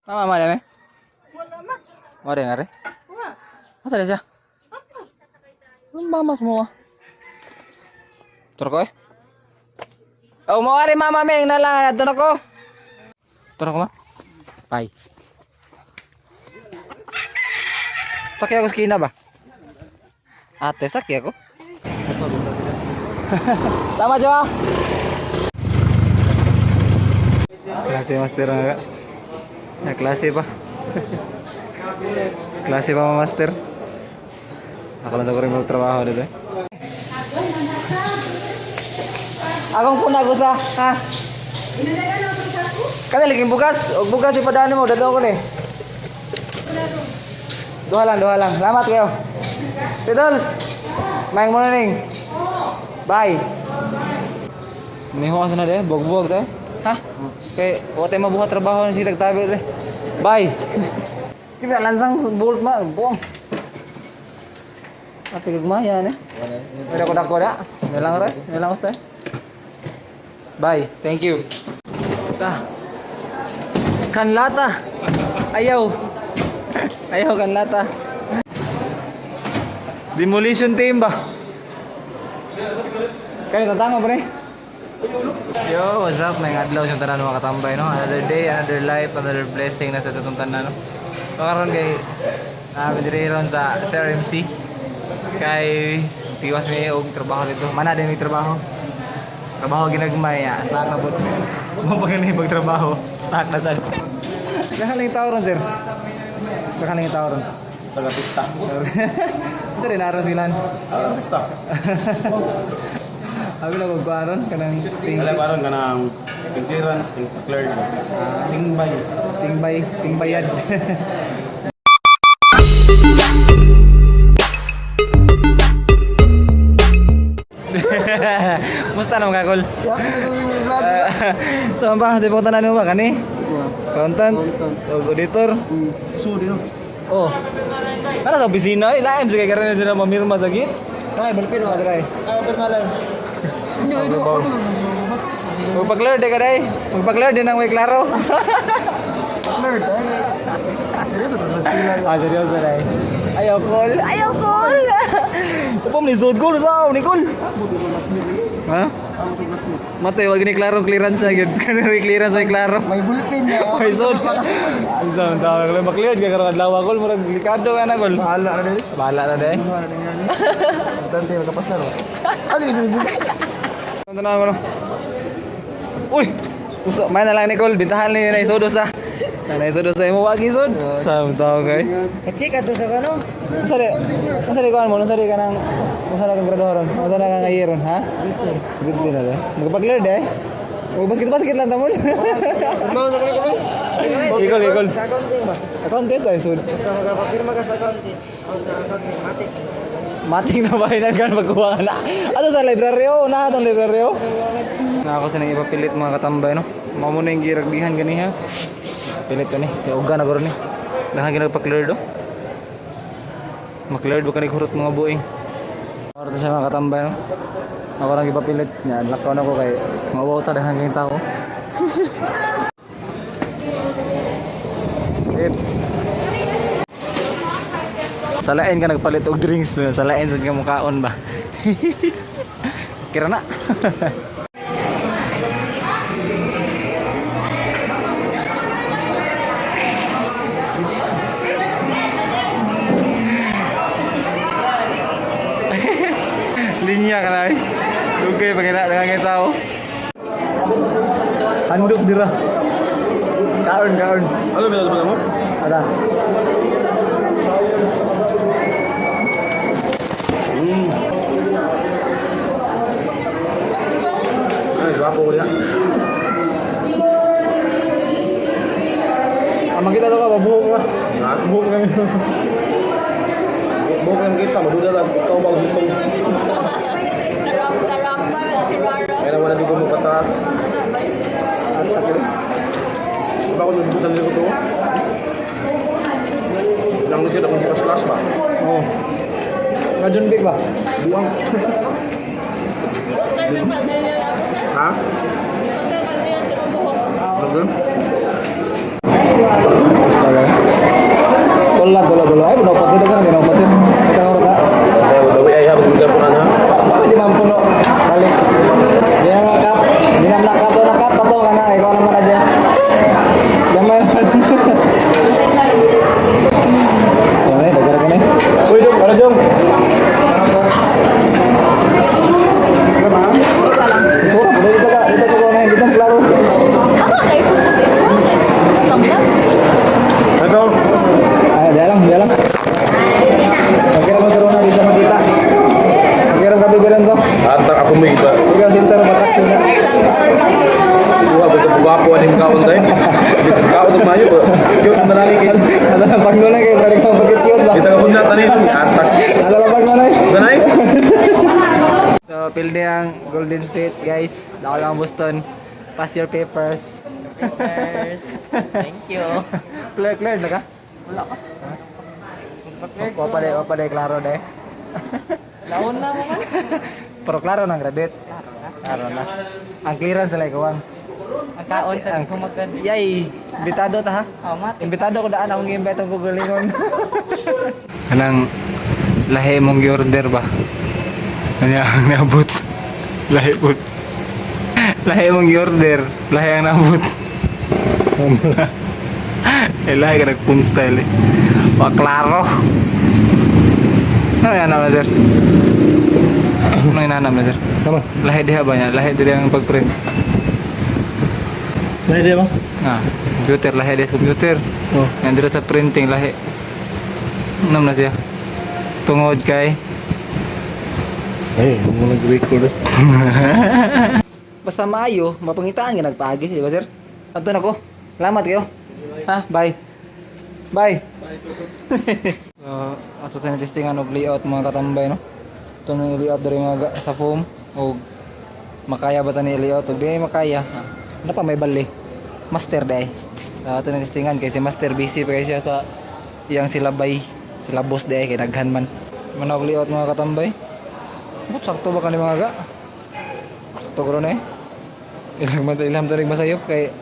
Mama mana me? Wala man. Mari ngare. Wala. Asa dia siya? Mama semua. Tur ko eh. Oh, mau ari mama me nalang adto nako. Tur ko ma. Bye. Sakit ako sa kina ba? Ate, sakit ako. Tama Jo. Klase master nga. Ya klase pa. Klase pa master. Ako lang ko rin magtrabaho dito. Akong puna ko sa, ha? Kani lagi bukas, og bukas si padaan mo, dadlaw ko ni. Duha lang. Salamat kayo. Titols. Maing morning. Bye. Niho ka na de, bog-bog de. Ha? Kay wate mabuhat trabaho ni silag tabi de. Bye. Kita lansang bolt ma, buang. Ate gagmaya ne. Pero ko dako da. Nilang usay. Bye. Thank you. Kanlata. Ayaw kanlata. Demolition team ba? Kayo tatama pre? Yo, what's up? May adlaw siyang tanan mga katambay, no? Another day, another life, another blessing na sa tutungtan na, no? So karon kay diri ron sa SRMC. Kay tiwas mi og trabaho dito. Mana din mi trabaho. Trabaho ginagmay, snack na po. Mo pa gani magtrabaho, snack na sad. Nakaling tao ron, sir. Nakaling tao ron. Pagapista. Sir, naroon silan. Pagapista. Abi na magkuaron kanang Alam ko ron ka ng clearance, cleared. tingbayad. Musta naman kakol? Saan ba? Di ba tanan mo ba kani? Accountant? Auditor? Sorry no. Oh. Ano sa opisina? Ilaim sa kaya rin sila mamirma sa git? Kaya balpin mo Adray. Ano malan? Magpag-clear ka day. Magpag-clear din ang may klaro. Nerd. Seryoso tas mas kailan. Seryoso day. Ayaw call. Upam ni Zod Gold sa Nicole. Ha? Mate, wag ni klaro clearance agad. Kanang clearance ay klaro. May bulletin na. May Zod. Ang sound tawag lang maklear ka karon adlaw Gol, murag delikado ka na Gol. Bahala na day. Dante magkapasa no. Sige. Ano na mo? Uy! Puso, may na lang Nicole, bintahan ni na isodos sa. Na isodos sa imo wag isod. Sa tao kay. Check ato sa kano. Unsa di ko mo, unsa di ka nang unsa na kang graduaron? Unsa na kang ayeron, ha? Good din na. Magpag-clear day. O basket lang tamon. Mo sa ko. Ikol. Sa accounting ba? Accountant ay sud. Basta magpapirma ka sa accounting. O sa accounting, matik. Mating na bahinan kan pagkuha na. Ato sa libraryo, na atong libraryo. Na ako sa nang ipapilit mga katambay no. Mao mo na yung giragdihan gani ha. Pilit ka ni, uga na garo ni. Dahan ginagpa-clear do. Ma-clear do kani kurot mga buing. Ora sa mga katambay no. Ako lang ipapilit nya, lakaw na ko kay mawaw ta dahan kay tao. Salain ka nagpalit og drinks no, salain sad ka mukaon ba. Kira na. Linya ka na eh. Dugay pagkita dengan tao. Handuk dira. Kaon. Ano ba mo? Ada. Ay, guwapo ko diya. Amang kita to ka babuhok ka. Babuhok kami. Bukan lang kita, maduda lang ikaw bang hutong. Kaya naman nandito mo pataas. Diba ako nagbutan nito ito? Ilang lusin akong di class ba? Oh. Rajun big ba? Buang. Ha? Ano Tulat, tulo. Ay, pinopot dito kan, pinopot dito. Ito nga ka. Kaya daw ay habang magkapunan ha. Apa di mampu no? Balik. Dia nakap, dia nakap pato ka na. Ikaw naman aja. Gamay. Sorry, dagar ka na. Uy, dong, para dong. Ito, boleh kita ko na kita klaro. Ito. Ay, dia lang. Kira mo taro na dito kita. Kira ka bibilan to. Atak ako may iba. Kira center batak sila. Wah, betul-betul aning kaon tayo. Bisa kaon tumayo. Yung manalingin. Ada lang pagnunan kay balik mo pagit yun lang. Kita kahunat tanin. Atak. Ada lang pagnunan. Ganay? So, pilde ang Golden State, guys. Dako lang Boston. Pass your papers. Thank you. Clear na ka? Wala ka. Wapalay, klaro deh. Laon na mo man. Pero klaro nang graduate. Klaro na. Ang clearance nila ikaw ang. Ang kaon sa kumagad. Yay! Imbitado ta ha? Oh, mati. Imbitado ko daan akong i-invite ang gugulingon. Anang lahi mong order ba? Kanya ang nabot. Lahi po. Lahi mong order. Lahi ang nabot. Lahi ka nag-pun style eh. Wah, klaro. Ano yan naman, sir? Ano yung nanam na, sir? Tama. Lahi diha ba niya? Lahi diha ang pag-print. Lahi dia bang? Ah, computer, lahi diha sa computer. Oh. Yan dito sa printing, lahi. Nam na siya. Tungod kay. Eh, mo nag-record. Basta maayo, mapangitaan nga nagpagi, di ba, sir? Ato na ko. Salamat kayo. Ha, bye. Bye. So, ato tayo testingan og layout mga katambay, no? Ito na yung layout dari mga sa foam. O makaya ba ito ni layout? O di ay makaya. Ano pa may bali? Master day. So, ito na testingan kay si Master busy pa kay siya sa iyang silabay. Silabos day kay naghan man. Manawag layout mga katambay. But sakto ba kanil mga ga? Sakto ko ron eh. Ilham tanig masayop kay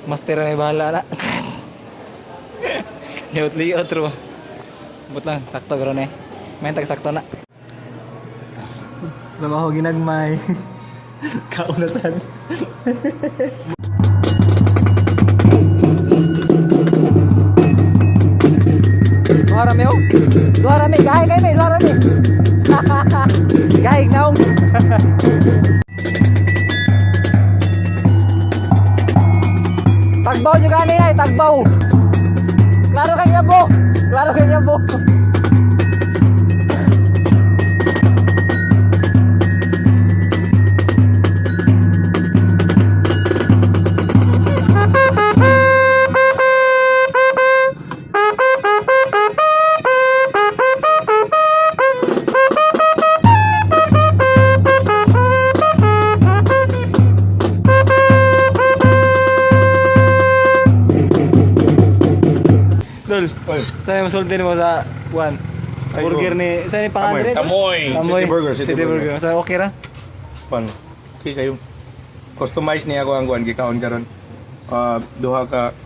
Master na bahala na. Layout ro. But lang, sakto ko ron eh. May sakto na. Lamaho ginagmay. Kaunasan. Dua rame oh. Dua rame, gahig kayo may, dua rame. Gahig na oh. Tagbaw nyo gani ay, tagbaw. Klaro kay nyabo. Klaro kay nyabo. Dol, saan masulti mo sa Juan? Burger ni, saan yung pangalan rin? Tamoy. Tamoy. City Burger, City Burger. So, okay ra? Pan. Okay kayo. Customize niya ako ang guan gikaon karon. Duha ka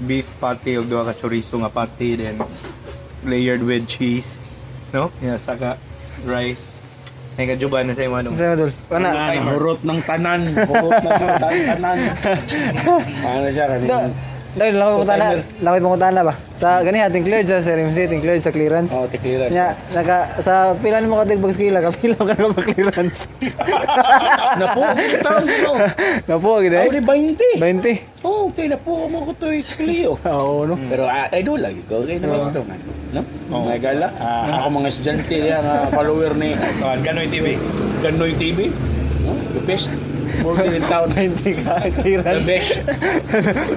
beef patty ug duha ka chorizo nga patty then layered with cheese. No? Yeah, saka rice. Ay kajuban na sa imo anong. Saan mo, Dol? Kana? Hurot ng tanan. Hurot ng tanan. Ano siya kanina? Dahil laway pangutan na ba? Sa gani ating cleared sa RMC, ating cleared sa clearance. Oh, tikliran. Nya sa pila mo ka tigbag skila, kapila ka na clearance. Napo, taon mo. Napo gid Ako eh. ni 20. 20. Oh, okay, napo mo ko to isklio. Oo no. Pero idol lagi ko, kay naman ito man. No? Mga gala. Ako mga estudyante yan, follower ni Ganoy TV. Ganoy TV. No? The best. More than town. 20 ka The clearance. best.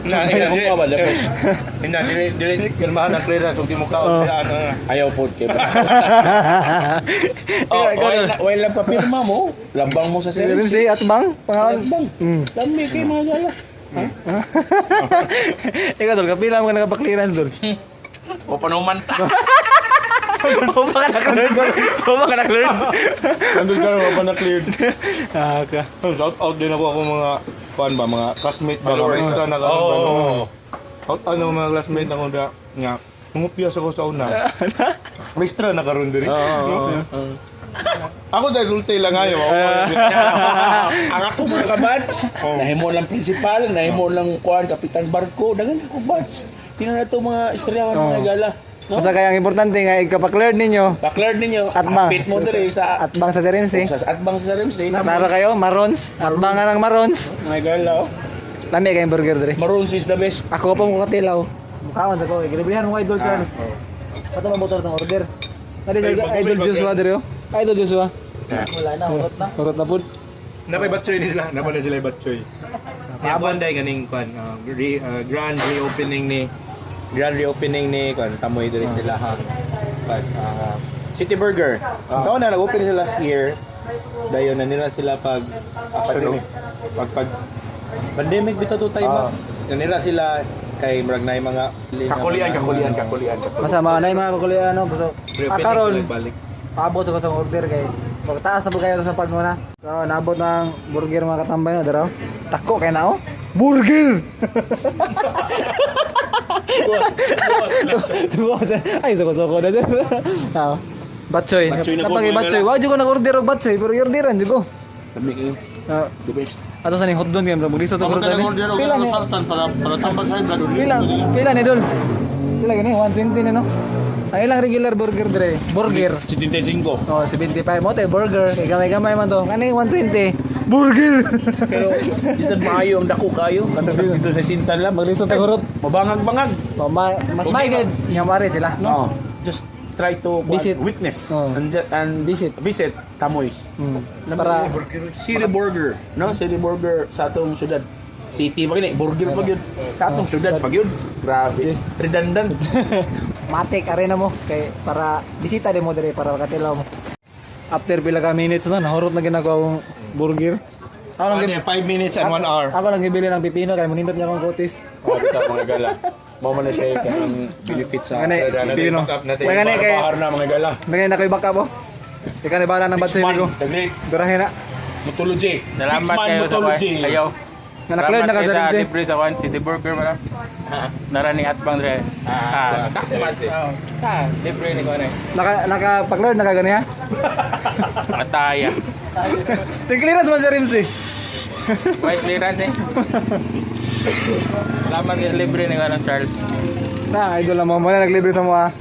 Kaya mo pa ba the best? Hindi dili kalmahan ang clearance ug di mo kaon ano. Ayaw po kay ba? Oh, wala pa pirma mo. Lambang mo sa RMC service. at bang pangalan. Lambang. Lambi kay mga gala. Ikaw Dol, kapila mo ka nagpa-clearance Dol. O panuman ta. O baka na-cleared Dol. O baka na-cleared. Nandun ka na ba na cleared? Aka. Shout out din ako mga kuan ba mga classmate ba mga extra na karon. Oo. Shout out ng mga classmate ako da nga Mungupiyas ako sa una. May straw na karon diri. Oo. Ako dahil sulti lang ngayon. Ang ako mga kabatch, Oh. nahimo lang principal, nahimo lang kuan kapitan barko, dagan ka ko batch. Tingnan na to mga istoryahan mga gala. No? Basta kaya ang importante nga ikapaklerd ninyo. Backlard ninyo, Atbang. apit mo diri sa Atbang sa Serensi. atbang sa Ramsey. Para kayo, marons. Atbang nga ng marons. Mga gala. Lami kayong burger dre. Maroons is the best. Ako pa mo katilaw. Mukhaon sa ko. Gilibrihan mo kay Idol Charles. Pato mo motor ng order. Kadi sa Idol Joshua dre oh. Idol Joshua. Wala na, urot na. Urot na pud. Napay batchoy ni sila. Napay na sila yung batchoy. Habang dahil ganing kwan, grand reopening ni kwan, tamoy diri sila ha. But, City Burger. So una nag-open sila last year. Dayon na nila sila pag pandemic bitaw to time. Nanira sila kay murag na mga Kakulian. Masama na yung mga kakulian no. So, Reopening karon sila balik. paabot ko sa order kay pagtaas na po kayo sa pag muna. So, naabot ng burger mga katambay no daraw. Tako kay na oh. Burger. Ay, soko na dyan. Batchoy. Batchoy na po, Kapag mga batchoy, gala. wag ko nag-order og batchoy, pero orderan jud ko. Kami kayo. The best. Ato sa ni hotdog game, buliso to Ako kurot. talagang order Pila ni? sartan para tambag sa blood. Pila ni dol? Pila gani 120 ni no. Ang ilang regular burger dire. Burger. 75. Oh, 75 mo tay burger. Kay gamay-gamay man to. Kani 120. Burger. Pero isang maayo ang dako kayo. Katapos ito sa sintan lang. Buliso to kurot. Mabangag-bangag. Oh, mas Okay. maigid. Nga mare sila, no? No. Just try to Visit. witness Oh. and visit Tamoy's. Para City Burger, no? City Burger sa atong syudad. City pa gini, burger pa gyud. Sa atong syudad pa gyud. Grabe. Redundant. matik arena mo kay para bisita din mo dire para makatilaw mo. After pila ka minutes no, nahurot na ginagawa kong burger. Ako lang Ano 5 minutes and 1 hour. Ako lang gibili ng pipino kay munindot niya akong kutis. Oh, bitaw mga gala. Mo man na siya kang benefit sa Gani, pipino. May gani kay bahar na mga gala. may na koy baka po. Ika ni bala ng batsoy ko. Taglit. Durahin na. Mutology. Salamat kayo sa kayo. Na na-clear na ka sa rin. libre sa City Burger ba? Narani atbang dire. Libre ni ko na. Naka-clear na ka gani ha. Ataya. Tingkliras mo sa Rimsey. White clearance eh. Salamat kayo libre ni ko Charles. Na idol na mo na naglibre sa mo ha.